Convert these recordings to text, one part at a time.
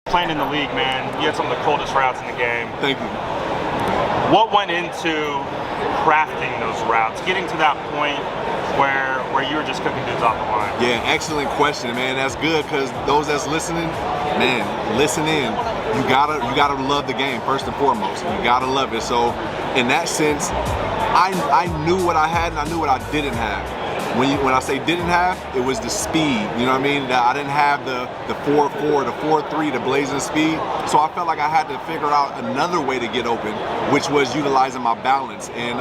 Playing in the league, man, you had some of the coldest routes in the game. Thank you. What went into crafting those routes, getting to that point where you were just cooking dudes off the line? Yeah, excellent question, man. That's good, because those that's listening, man, listen in. You gotta love the game first and foremost. You gotta love it. So in that sense, I knew what I had and I knew what I didn't have. When I say didn't have, it was the speed. You know what I mean? I didn't have the 4.4, the 4.3, the blazing speed. So I felt like I had to figure out another way to get open, which was utilizing my balance and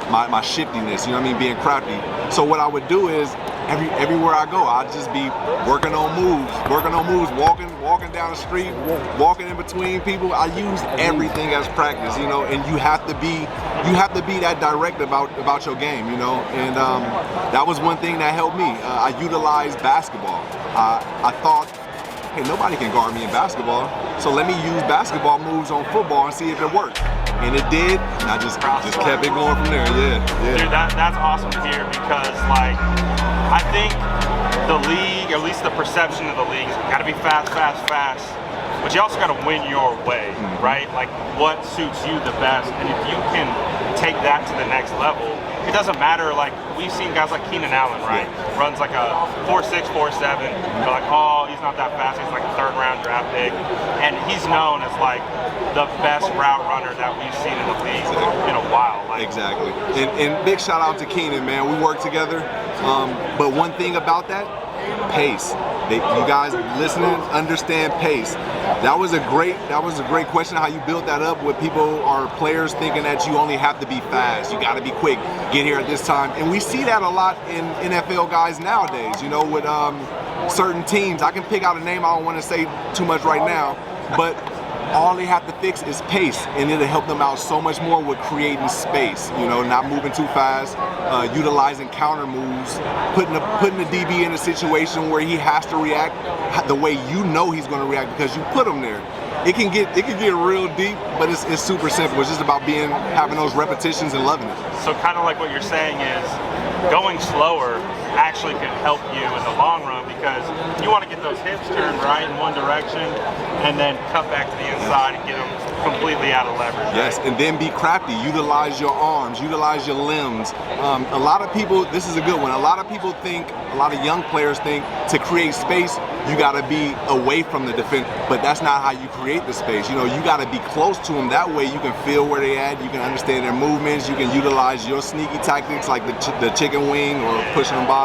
my shiftiness. You know what I mean? Being crafty. So what I would do is everywhere I go, I'd just be working on moves, walking down the street, walking in between people. I used everything as practice, you know. And you have to be that direct about your game, you know. And that was one thing that helped me. I utilized basketball. I thought, hey, nobody can guard me in basketball, so let me use basketball moves on football and see if it worked. And it did, and I just kept it going from there, yeah. Dude, that's awesome to hear, because, like, I think the league, or at least the perception of the league, is gotta be fast, but you also gotta win your way, right? Like, what suits you the best, and if you can take that to the next level, it doesn't matter. Like, we've seen guys like Keenan Allen, right? Runs like a 4.6, 4.7. They're like, oh, he's not that fast. He's like a third-round draft pick, and he's known as like the best route runner that we've seen in the league in a while. Like, exactly. And big shout out to Keenan, man. We work together. But one thing about that, pace. You guys listening understand pace. That was a great question, how you built that up with people or players thinking that you only have to be fast, you got to be quick, get here at this time. And we see that a lot in NFL guys nowadays, you know, with certain teams. I can pick out a name, I don't want to say too much right now, but all they have to fix is pace, and it'll help them out so much more with creating space, you know, not moving too fast, utilizing counter moves, putting the DB in a situation where he has to react the way you know he's going to react because you put him there. It can get real deep, but it's super simple. It's just about having those repetitions and loving it. So kind of like what you're saying is, going slower actually can help you in the long run, because you want to get those hips turned right in one direction and then cut back to the inside and get them completely out of leverage. Yes, right? And then be crafty. Utilize your arms, utilize your limbs. A lot of people, this is a good one, a lot of young players think to create space, you got to be away from the defender, but that's not how you create the space. You know, you got to be close to them. That way you can feel where they at, you can understand their movements, you can utilize your sneaky tactics like the chicken wing or pushing them by.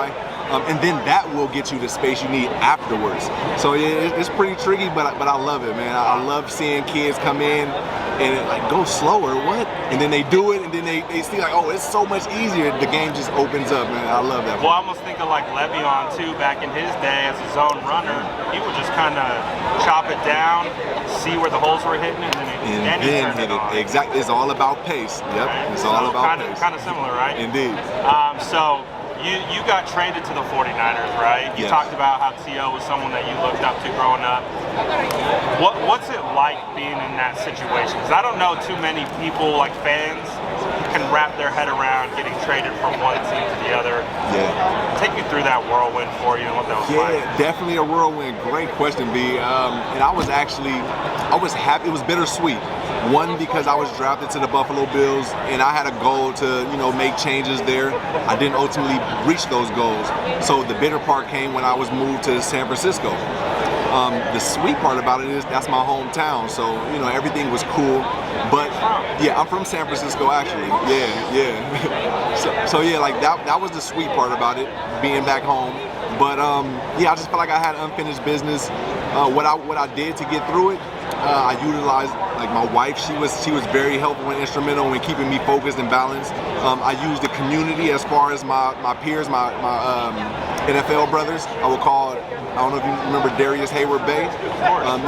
And then that will get you the space you need afterwards. So yeah, it's pretty tricky, but I love it, man. I love seeing kids come in and like, go slower, what? And then they do it, and then they see like, oh, it's so much easier. The game just opens up, man. I love that. Well, I almost think of like Le'Veon too, back in his day as a zone runner. He would just kind of chop it down, see where the holes were hitting, and then hit it on. Exactly. It's all about pace. Yep. Right. It's all about pace. Kind of similar, right? Indeed. So you got traded to the 49ers, right? You talked about how T.O. was someone that you looked up to growing up. What's it like being in that situation? Because I don't know too many people, like fans, can wrap their head around getting traded from one team to the other. Yeah. Take me through that whirlwind for you and what that was like. Yeah, definitely a whirlwind. Great question, B. And I was happy. It was bittersweet. One, because I was drafted to the Buffalo Bills, and I had a goal to, you know, make changes there. I didn't ultimately reach those goals. So the bitter part came when I was moved to San Francisco. The sweet part about it is that's my hometown, so you know everything was cool. But yeah, I'm from San Francisco actually. Yeah. So yeah, like that was the sweet part about it, being back home. But yeah, I just felt like I had unfinished business. What I did to get through it, I utilized, like my wife, she was very helpful and instrumental in keeping me focused and balanced. I used the community as far as my peers, my NFL brothers. I would call, I don't know if you remember Darius Hayward Bay.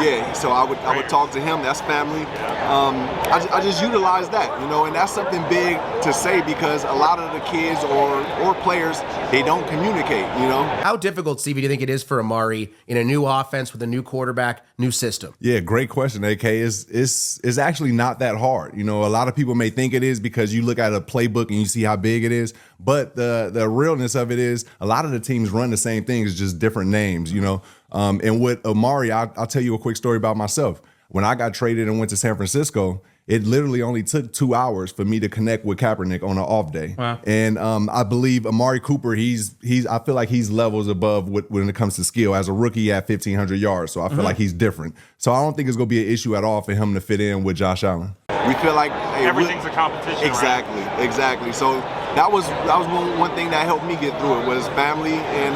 Yeah, so I would talk to him. That's family. I just utilized that, you know, and that's something big to say because a lot of the kids or players, they don't communicate, you know. How difficult, Stevie, do you think it is for Amari in a new offense with a new quarterback, new system? Yeah, great question, AK. It's it's actually not that hard. You know, a lot of people may think it is because you look at a playbook and you see how big it is, but the realness of it is a lot of the teams run the same things, just different names, you know. And with Amari, I'll tell you a quick story about myself. When I got traded and went to San Francisco, it literally only took 2 hours for me to connect with Kaepernick on an off day. Wow. And I believe Amari Cooper, I feel like he's levels above when it comes to skill. As a rookie, he had 1,500 yards, so I feel like he's different. So I don't think it's going to be an issue at all for him to fit in with Josh Allen. We feel like Everything's a competition, exactly, right? Exactly. So that was one thing that helped me get through it was family and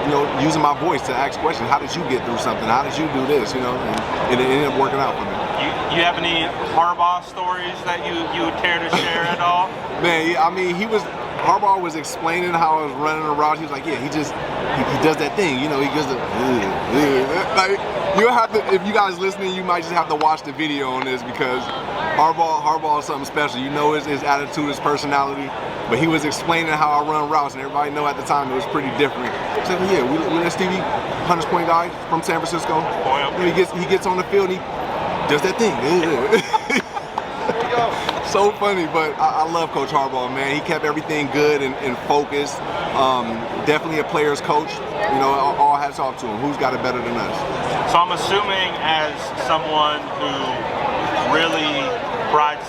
you know, using my voice to ask questions. How did you get through something? How did you do this? You know, and it ended up working out for me. You have any Harbaugh stories that you would care to share at all? Man, I mean, Harbaugh was explaining how I was running around. He was like, yeah, he does that thing, you know, he goes, like, you have to, if you guys listening, you might just have to watch the video on this because Harbaugh is something special. You know his attitude, his personality, but he was explaining how I run routes, and everybody know at the time it was pretty different. So yeah, we let Stevie, Hunters Point guy from San Francisco, he gets on the field and he does that thing. So funny, but I love Coach Harbaugh, man. He kept everything good and focused. Definitely a player's coach. You know, all hats off to him. Who's got it better than us? So I'm assuming as someone who really prides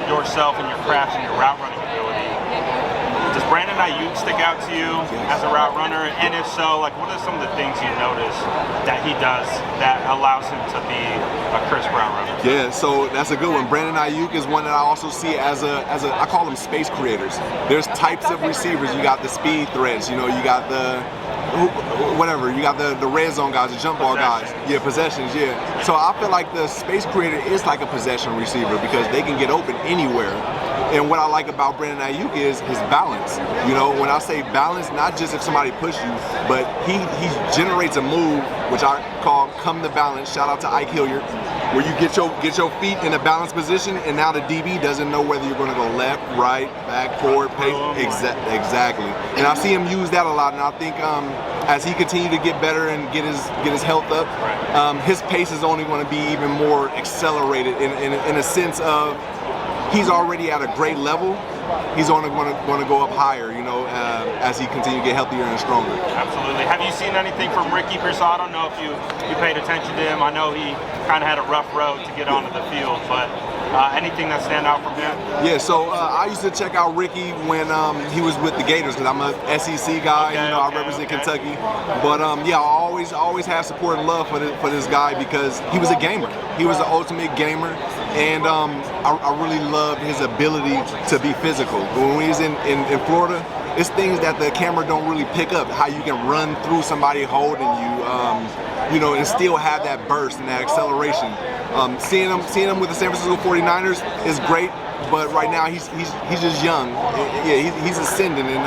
yourself in your craft and your route running ability, does Brandon Ayuk stick out to you as a route runner? And if so, like, what are some of the things you notice that he does that allows him to be a crisp route runner? Yeah, so that's a good one. Brandon Ayuk is one that I also see as a I call them space creators. There's types of receivers. You got the speed threats. You know, you got the whatever. You got the red zone guys, the jump ball guys. Yeah, possessions. Yeah. So I feel like the space creator is like a possession receiver because they can get open anywhere. And what I like about Brandon Ayuk is his balance. You know, when I say balance, not just if somebody pushes you, but he generates a move, which I call come to balance. Shout out to Ike Hilliard, where you get your feet in a balanced position, and now the DB doesn't know whether you're going to go left, right, back, forward, pace. Exactly. And I see him use that a lot, and I think as he continues to get better and get his health up, his pace is only going to be even more accelerated in a sense of he's already at a great level. He's only going to go up higher, you know, as he continues to get healthier and stronger. Absolutely. Have you seen anything from Ricky Pearsall? I don't know if you paid attention to him. I know he kind of had a rough road to get onto the field, but anything that stand out from him? Yeah, so I used to check out Ricky when he was with the Gators because I'm a SEC guy. I represent Kentucky. But yeah, I always have support and love for this guy because he was a gamer. He was the ultimate gamer, and I really loved his ability to be physical. When he's in Florida, it's things that the camera don't really pick up. How you can run through somebody holding you, you know, and still have that burst and that acceleration. Seeing him with the San Francisco 49ers is great, but right now he's just young. Yeah, he's ascending, and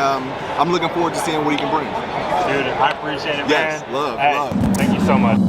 I'm looking forward to seeing what he can bring. Dude, I appreciate it, man. Yes, love. Thank you so much.